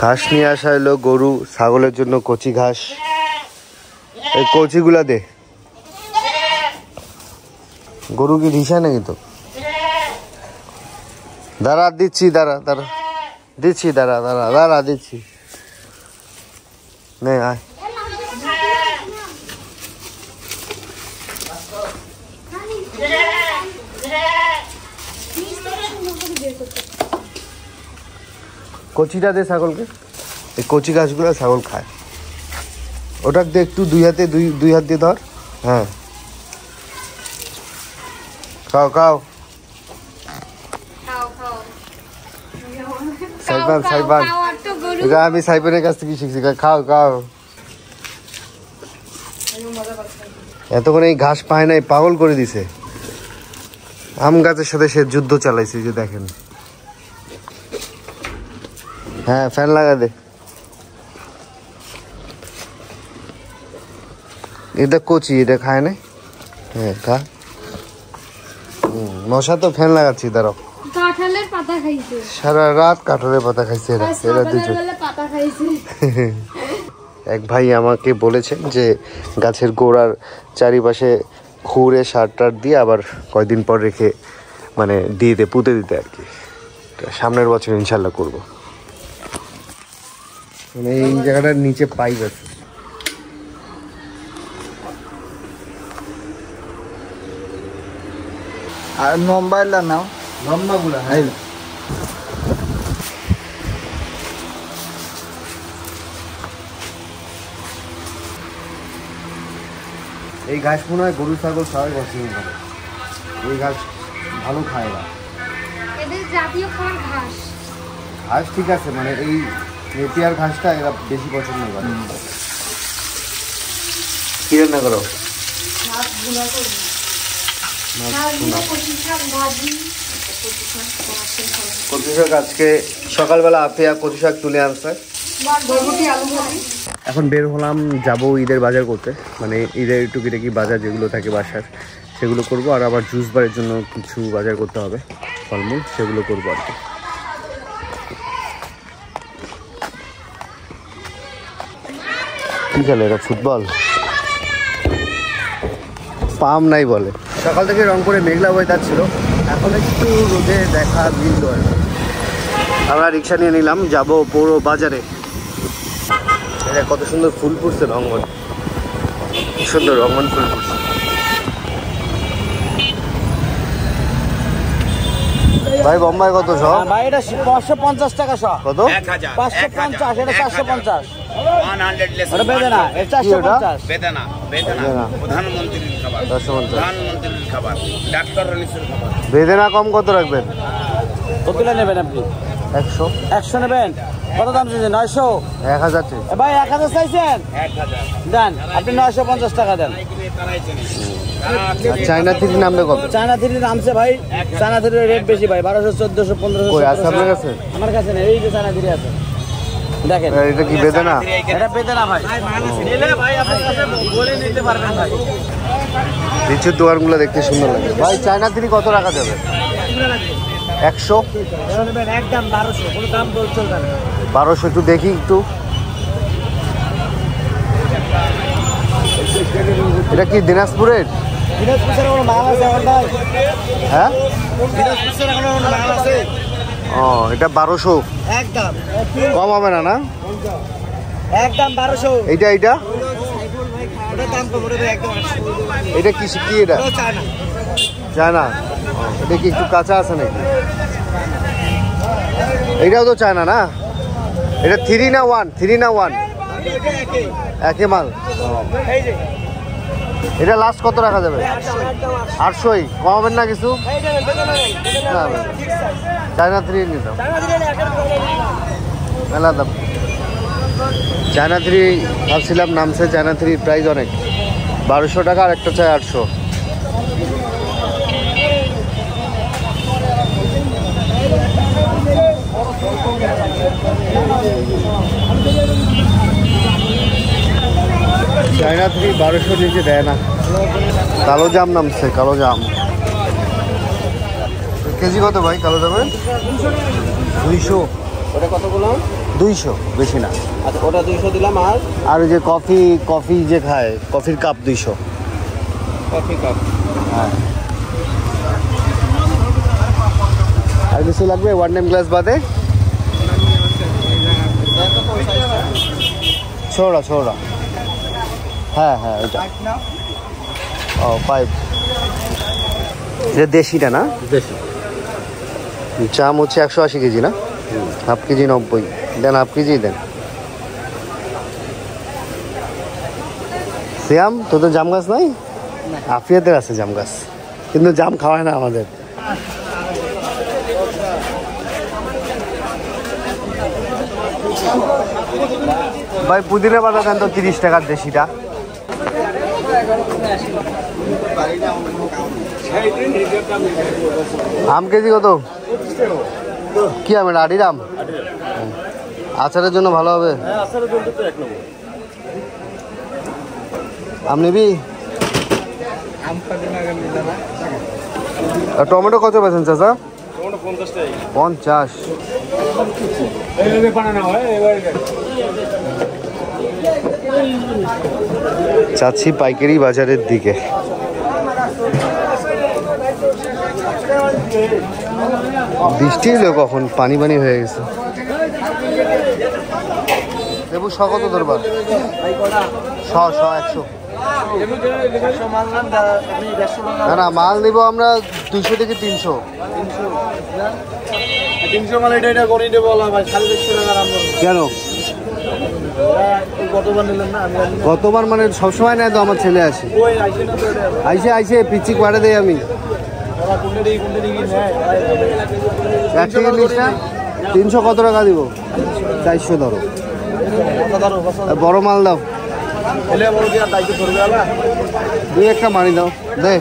ঘাস নিয়ে আসা হলো গরু ছাগলের জন্য কচি ঘাস। এই কচিগুলা দে, গরু কি রিসা নাকি? তো দাঁড়া দিচ্ছি, দাঁড়া দাঁড়া দিচ্ছি, দাঁড়া দাঁড়া দাঁড়া দিচ্ছি। নে আয়। কচিটা দে ছাগলকে, এই কচি ঘাসগুলো ছাগল খায়। ওটা দে একটু, দুই হাতে দুই হাত দিয়ে ধর। হ্যাঁ খাও খাও। সাইবান সাইবান, এটা আমি সাইবানের কাছ থেকে শিখছি। খাও খাও। এতক্ষণ এই ঘাস পায় নাই, পাগল করে দিছে। আম গাছের সাথে সে যুদ্ধ চালাইছে, যে দেখেন। হ্যাঁ ফ্যান লাগা দে। এটা কচি, এটা খায় না। হ্যাঁ খা। মশা তো ফ্যান লাগাচ্ছি, দাঁড়াও। কাঁঠালের পাতা খাইছে সারা রাত, কাঁঠালের পাতা খাইছে এরা দুজন। এক ভাই আমাকে বলেছেন যে গাছের গোড়ার চারিপাশে খুঁড়ে সার টার দিয়ে আবার কয়দিন পর রেখে মানে দিয়ে পুঁতে দিতে আর কি। সামনের বছর ইনশাল্লাহ করবো। মানে এই জায়গাটার নিচে পাইপ আছে। আর মোবাইলটা নাও, লম্বাগুলা। হ্যাঁ এই ঘাস মনে হয় গরু ছাগল সবাই পছন্দ করে। এই ঘাস ভালো খায় না, এদের জাতীয় খাবার ঘাস। ঘাস ঠিক আছে, মানে এই নেপিয়ার ঘাসটা এরা বেশি পছন্দ করে। কি রান্না করো? কচু শাক আজকে সকালবেলা আফিয়া কচু শাক তুলে আনছে। এখন বের হলাম, যাব ঈদের বাজার করতে। মানে ঈদের টুকিটাকি বাজার যেগুলো থাকে বাসার, সেগুলো করব। আর আবার জুস বারের জন্য কিছু বাজার করতে হবে, ফলমূল, সেগুলো করবো আর কি। কি খেলে এটা? ফুটবল? পাম নাই বলে। সকাল থেকে রংপুরে মেঘলা ওয়েদার ছিল, এখন একটু রোদে দেখা দিল। আমরা রিক্সা নিয়ে নিলাম, যাব পৌর বাজারে। এটা কত সুন্দর ফুল ফুটছে, রঙন সুন্দর রঙন ফুল ফুটছে। ভাই বোম্বাই কত শ? ভাই এটা 550 টাকা শ। কত? 550, এটা 450। ওটা বেদনা, এটা 450। বেদনা প্রধানমন্ত্রীর খাবার, প্রধানমন্ত্রীর খাবার, ডাক্তার রানিসের খাবার। বেদনা কম কত রাখবেন? কতগুলো নেবেন আপনি? 100। 100 নেবেন? কত দাম চাইছেন? 900? 1000 ভাই 1000 চাইছেন? 1000 দেন, আপনি 950 টাকা দেন। চায়না থ্রি নামবে কবে? চায়না থ্রি নামছে ভাই। চায়না থ্রির রেট বেশি ভাই, 1200, 1400, 1500। কই আছে আপনার কাছে? আমার কাছে নেই, এই যে চায়না থ্রি আছে দেখেন। এটা কি বেদনা? এটা বেদনা ভাই। নিলে ভাই আপনার কাছে বলে নিতে পারবেন ভাই। নিচের দোকানগুলো দেখতে সুন্দর লাগে ভাই। চায়না থ্রি কত রাখা যাবে? 100 নেবেন? একদম 1200, কোনো দাম বলতে চলবে না। 1200 একটু দেখি একটু। এটা কি দিনাজপুরের? দিনাজপুরের কোনো মাল আছে আমার ভাই? হ্যাঁ দিনাজপুরের কোনো মাল আছে? ও এটা 1200 একদম কম হবে না? না একদম 1200। এইটা ওটা দাম কম, ওটা একদম 800। এটা কি কি? এটা চায়না। চায়না? এটা কি একটু কাঁচা আছে নাকি? এইটাও তো চায়না না? এটা 3 না 1? 3 না 1? একই মাল। এটা লাস্ট কত রাখা যাবে? 800? কমাবেন না কিছু? চায়না থ্রি নিতাম, মেলা দাম। চায়না থ্রি ভাবছিলাম নামছে, চায়না থ্রি প্রাইস অনেক, 1200 টাকা। আর একটা চাই 800। চায়না থ্রি 1200 নিচে দেয় না। কালো জাম নামছে, কালো জাম। কেজি কত ভাই কালো জামের? 200। ওটা কত বললাম? 200, বেশি না। আচ্ছা ওটা 200 দিলাম। আর ওই যে কফি যে খায়, কফির কাপ 200। Coffee cup. হ্যাঁ। আর কিছু লাগবে ওয়ান টাইম গ্লাস বাদে? ছোড়া। হ্যাঁ ওইটা। ও 5। এটা দেশিটা না? দেশি। জাম হচ্ছে 180 কেজি না? হাফ কেজি 90 দেন, হাফ কেজি দেন। শ্যাম, তোদের জাম গাছ নাই? আফিয়াদের আছে জাম গাছ, কিন্তু জাম খাওয়ায় না আমাদের। ভাই পুদিনা পাতা দেন তো 30 টাকার দেশিটা। আম কেজি কত? কি আম এটা? আড়ির আম? আচারের জন্য ভালো হবে। আম নিবি? টমেটো কত পেয়েছেন চাচা? 50। যাচ্ছি পাইকারি বাজারের দিকে। বৃষ্টি এলো কখন, পানি হয়ে গেছে। লেবু শ কত ধরবা? 100। না মাল নিব আমরা 200 থেকে 300। 300 মানে এটা করে দেবো ভাই। 150 টাকা কেন? গতবার মানে সবসময় নেয় তো, আমার ছেলে আসে। আইসে পিচি করে দেয় আমি। 300 কত টাকা দিব? 400 ধরো। বড় মাল দাও, 2-1টা মারি দাও দে।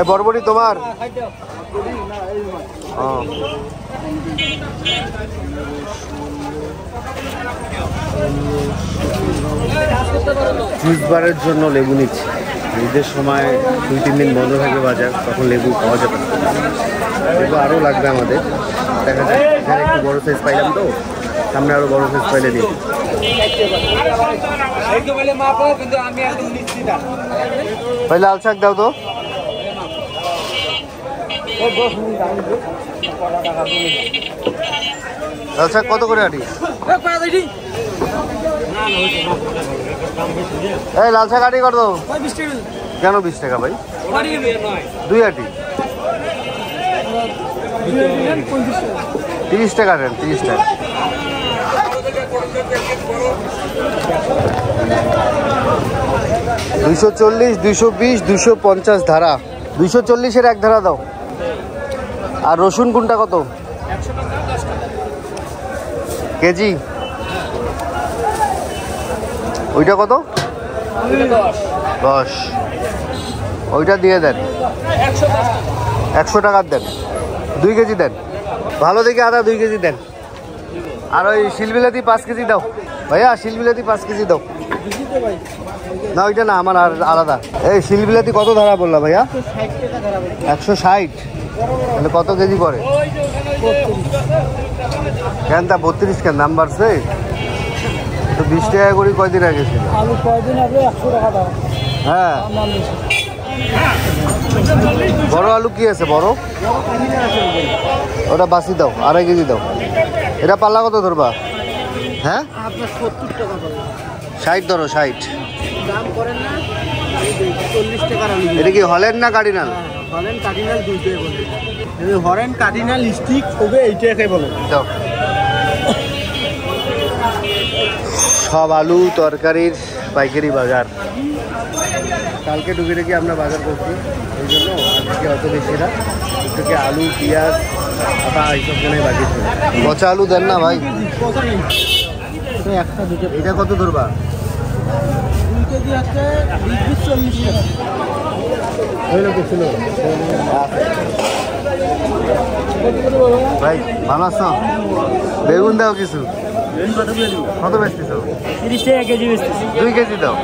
বরবটি তোমার? জুসবারের জন্য লেবু নিচ্ছি। ঈদের সময় 2-3 দিন বন্ধ থাকবে বাজার, তখন লেবু পাওয়া যাবে। লেবু আরও লাগবে আমাদের। দেখা যায় এখানে একটু বড় সাইজ পাইলাম তো, সামনে আরও বড় সাইজ পাইলে নিই। ভাই লাল শাক দাও তো। লাল শাক কত করে আটি? এই লাল শাক আটি কত? কেন 20 টাকা ভাই? 2 আটি 30 টাকা দেন। 30 টাকা। $240, $220, $250 ধারা। 240-এর 1 ধারা দাও। আর রসুন কোনটা কত কেজি? ওইটা কত? 10। ওইটা দিয়ে দেন, 100 টাকার দেন। 2 কেজি দেন। ভালো দেখে আদা 2 কেজি দেন। আর ওই শিলবিলাতি 5 কেজি দাও ভাইয়া। শিলবিলাতি 5 কেজি দাও। না ওইটা না, আমার আর আলাদা। এই শিলবিলাতি কত ধারা বললা ভাইয়া? 160। তাহলে কত কেজি পড়ে? কেন তা 32 কেন দাম বাড়ছে? তো 20 টাকা করে কয়দিন আগে ছিল? হ্যাঁ বড় আলু কি আছে বড়? ওটা বাসি দাও, 2.5 কেজি দাও। এটা পাল্লা কত ধরবা? হ্যাঁ 60 ধরো। 60 এটা কি হল্যান্ড না কার্ডিনাল? হল্যান্ড কার্ডিনাল দুইটাই বলে। হল্যান্ড কার্ডিনাল স্টিক হবে এইটাকে বলে। দাও। সব আলু তরকারির পাইকারি বাজার। কালকে ঢুকে রেখে আমরা বাজার করছি, এই জন্য আজকে অত বেশি না। থেকে আলু পেঁয়াজ আটা এইসব জন্যই বাকি ছিল। পচা আলু দেন না ভাই। এটা কত ধরবা? 2 কেজি আছে 40 টাকা। হইলো তো ছিল। ভাই ভালো আছো? বেগুন দাও কিছু। কত বেচতেছো? 30 টাকা কেজি বেচতেছি। 2 কেজি দাও।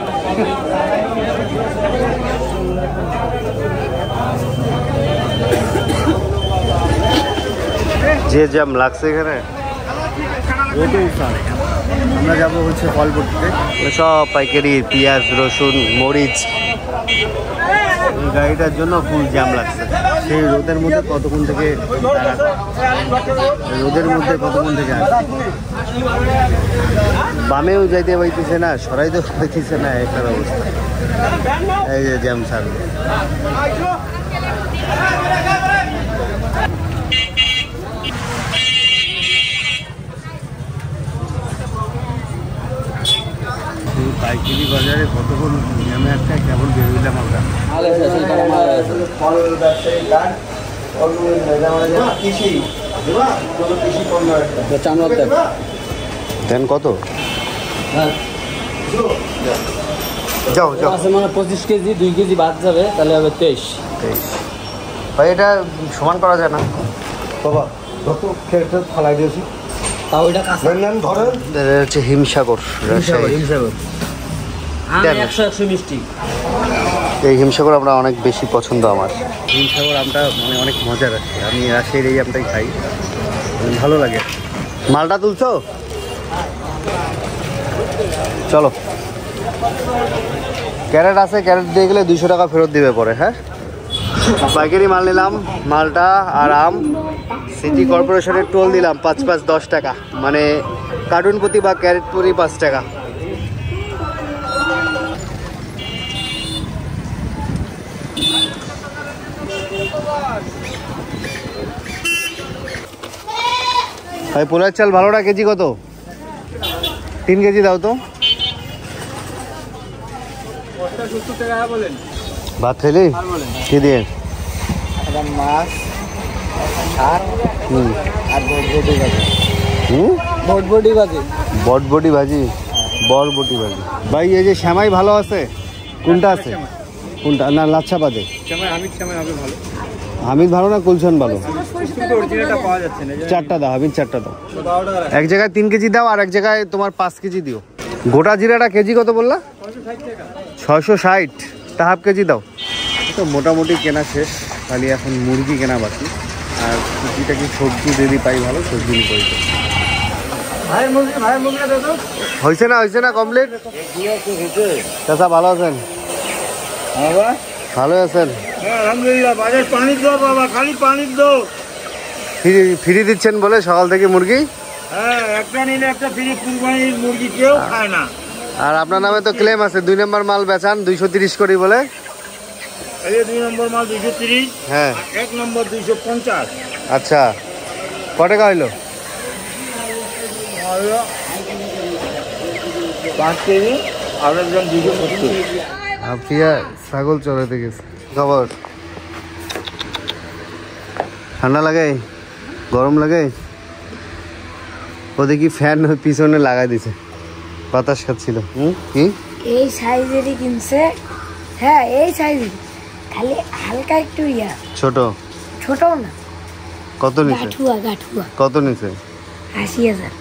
যে জ্যাম লাগছে এখানে। আমরা যাবো হচ্ছে ফলপট্টিতে, সব পাইকারি পেঁয়াজ রসুন মরিচ। এই গাড়িটার জন্য ফুল জ্যাম লাগছে। সেই রোদের মধ্যে কতক্ষণ থেকে আসছে। বামেও যাইতে পাইতেছে না, সরাইতেও পাইতেছে না, একটা অবস্থা। এই যে জ্যাম ছাড়বে। পাইকারি বাজারে কতক্ষণ জ্যামে একটা কেবল বেরোইলাম আমরা। ফল ব্যবসায়ী কার্ড দেন কত? যাও যাও মানে 25 কেজি 2 কেজি বাদ যাবে, তাহলে হবে 23। ভাই এটা সমান করা যায় না বাবা, যত খেয়ে ফালাই দিয়েছি। তাও এটা ধরেন হচ্ছে হিমসাগর, রাজশাহী হিমসাগর। 100 মিষ্টি। এই হিমসাগর আমরা অনেক বেশি পছন্দ আমার। হিমসাগর আমটা মানে অনেক মজার আছে, আমি রাজশাহীর এই আমটাই খাই, ভালো লাগে। মালটা তুলছো? চলো। ক্যারেট আছে, ক্যারেট দিয়ে গেলে 200 টাকা ফেরত দিবে পরে। হ্যাঁ, পাইকারি মাল নিলাম, মালটা আর আম। সিটি কর্পোরেশনের টোল দিলাম 5 10 টাকা, মানে কার্টুন প্রতি বা ক্যারেট প্রতি 5 টাকা। ভাই পোলার চাল ভালোটা কেজি কত? 3 কেজি দাও তো। ভাত খেলি কি দিয়ে? মাছ আর বটবটি ভাজি। বটবটি ভাজি, বরবটি ভাজি। ভাই এই যে শ্যামাই ভালো আছে, কোনটা আছে? কোনটা? না লাচ্ছা বাদে হামিদ ভালো না কুলশন ভালো? 4টা দাও, হামিদ 4টা দাও। এক জায়গায় 3 কেজি দাও, আর এক জায়গায় তোমার 5 কেজি দিও। গোটা জিরাটা কেজি কত বললা? 660। তা হাফ কেজি দাও। তো মোটামুটি কেনা শেষ, খালি এখন মুরগি কেনা বাকি। আর মুরগিটা কি সবজি যদি পাই ভালো, সবজি নিয়ে করি। হয়েছে না কমপ্লিট? চাচা ভালো আছেন? ভালো আছেন? আলহামদুলিল্লাহ। বাজার পানির দাও বাবা, খালি পানির দাও। ফ্রি দিচ্ছেন বলে সকাল থেকে মুরগি? হ্যাঁ, একটা নিলে একটা ফ্রি। কুরবানির মুরগি কেউ খায় না। আর আপনার নামে তো ক্লেম আছে, 2 নম্বর মাল বেচান 230 করি বলে। এই 2 নম্বর মাল 230। হ্যাঁ, 1 নম্বর 250। আচ্ছা ক টাকা হইলো? 5 কেজি আর একজন 270। আপিয়া ছাগল চড়াইতে গেছে। খবর? ঠান্ডা লাগে, গরম লাগে? ওদের কি ফ্যান পিছনে লাগাই দিছে, বাতাস খাচ্ছিল। কি এই সাইজেরই কিনছে। হ্যাঁ এই সাইজের, খালি হালকা একটু ছোট না। কত নিছে? গাঠুয়া। কত নিছে? 80,000।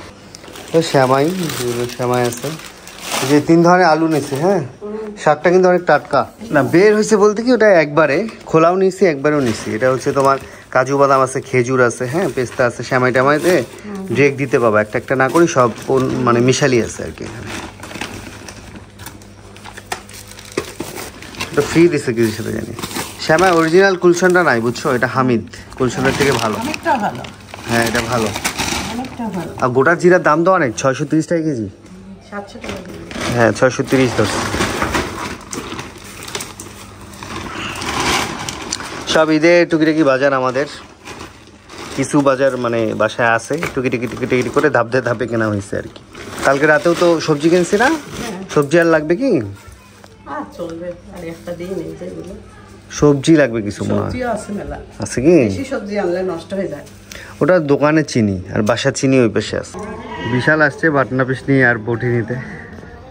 তো শ্যামাই আছে, যে 3 ধরনের আলু নিছে। হ্যাঁ, শাকটা কিন্তু অনেক টাটকা। না বের হয়েছে বলতে কি, ওটা একবারে খোলাও নিছি, একবারেও নিছি। এটা হচ্ছে তোমার কাজু বাদাম আছে, খেজুর আছে, হ্যাঁ পেস্তা আছে, শ্যামাই টামাইতে ড্রেক দিতে পাবা, একটা না করি সব মানে মিশালি আছে আর কি। এখানে এটা ফ্রি দিছে কিছুর সাথে জানি। শ্যামাই অরিজিনাল কুলশনটা নাই বুঝছো, এটা হামিদ কুলশনের থেকে ভালো। হ্যাঁ এটা ভালো। আর গোটা জিরার দাম তো অনেক, 630 টাকা কেজি। হ্যাঁ 630 ধর। সব ঈদে টুকিটাকি বাজার আমাদের, কিছু বাজার মানে বাসায় আছে, টুকিটাকি করে ধাপে কেনা হয়েছে আর কি। কালকে রাতেও তো সবজি কিনছি না, সবজি আর লাগবে কি? সবজি লাগবে কিছু মনে হয় আছে কি? ওটা দোকানে চিনি, আর বাসার চিনি ওই পাশে আছে। বিশাল আসছে বাটনা পিস নিয়ে আর বটি নিতে।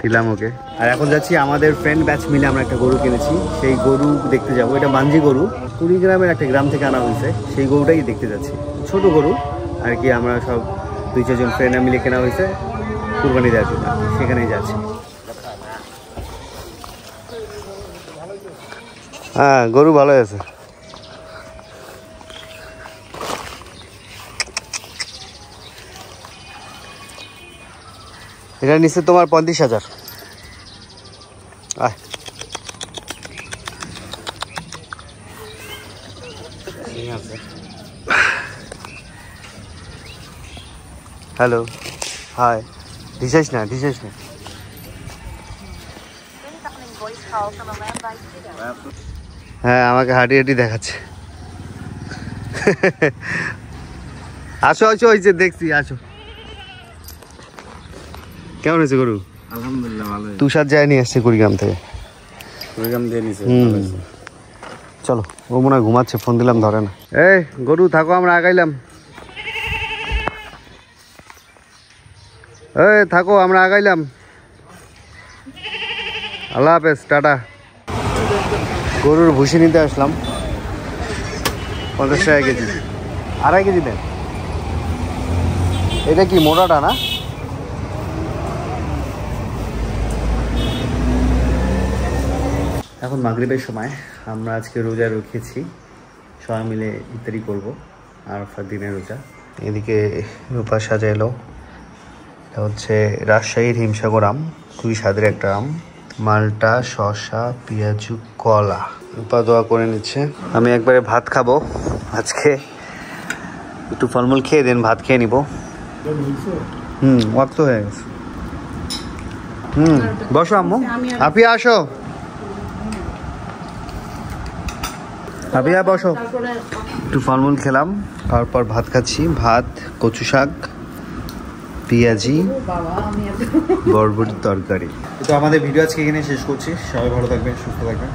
দিলাম ওকে। আর এখন যাচ্ছি আমাদের ফ্রেন্ড ব্যাচ মিলে আমরা একটা গরু কিনেছি, সেই গরু দেখতে যাবো। এটা মাঞ্জি গরু, কুড়িগ্রামের একটা গ্রাম থেকে আনা হয়েছে, সেই গরুটাই দেখতে যাচ্ছি। ছোট গরু আর কি, আমরা সব 2-4 জন ফ্রেন্ড মিলে কেনা হয়েছে কুরবানি দেওয়ার জন্য, সেখানেই যাচ্ছি। হ্যাঁ গরু ভালো আছে। এটা নিচে তোমার 35,000। Hello, high. দিশাইস না। হ্যাঁ আমাকে হাঁটি দেখাচ্ছে। আসো ওই যে দেখছি, আসো। কেমন হয়েছে গরু? আলহামদুলিল্লাহ ভালো। তুষার যায় নিয়ে আসছে কুড়িগ্রাম থেকে। কুড়িগ্রাম দিয়ে নিছে। চলো, ও মনে হয় ঘুমাচ্ছে, ফোন দিলাম ধরে না। এই গরু থাকো, আমরা আগাইলাম। থাকো, আমরা আগাইলাম। আল্লাহ হাফেজ, টাটা। গরুর ভুসি নিতে আসলাম, 50 টাকা কেজি। 2.5 কেজি দেন। এটা কি মোটাটা না? এখন মাগরিবের সময়, আমরা আজকে রোজা রেখেছি, সবাই মিলে ইফতারি করবো। আরাফার দিনের রোজা। এদিকে রূপা সাজাইলো, এটা হচ্ছে রাজশাহীর হিমসাগর আম, খুবই স্বাদের একটা আম। মালটা, শসা, পেঁয়াজু, কলা। রূপা দোয়া করে নিচ্ছে। আমি একবারে ভাত খাবো আজকে, একটু ফলমূল খেয়ে দেন, ভাত খেয়ে নিবো। ওয়াক্ত হয়ে গেছে। বসো আম্মু। আপিয়া আসো, আপিয়া বসো। একটু ফলমূল খেলাম, তারপর ভাত খাচ্ছি। ভাত, কচু শাক, পেঁয়াজি, বরবটির তরকারি। তো আমাদের ভিডিও আজকে এখানে শেষ করছি। সবাই ভালো থাকবেন, সুস্থ থাকবেন।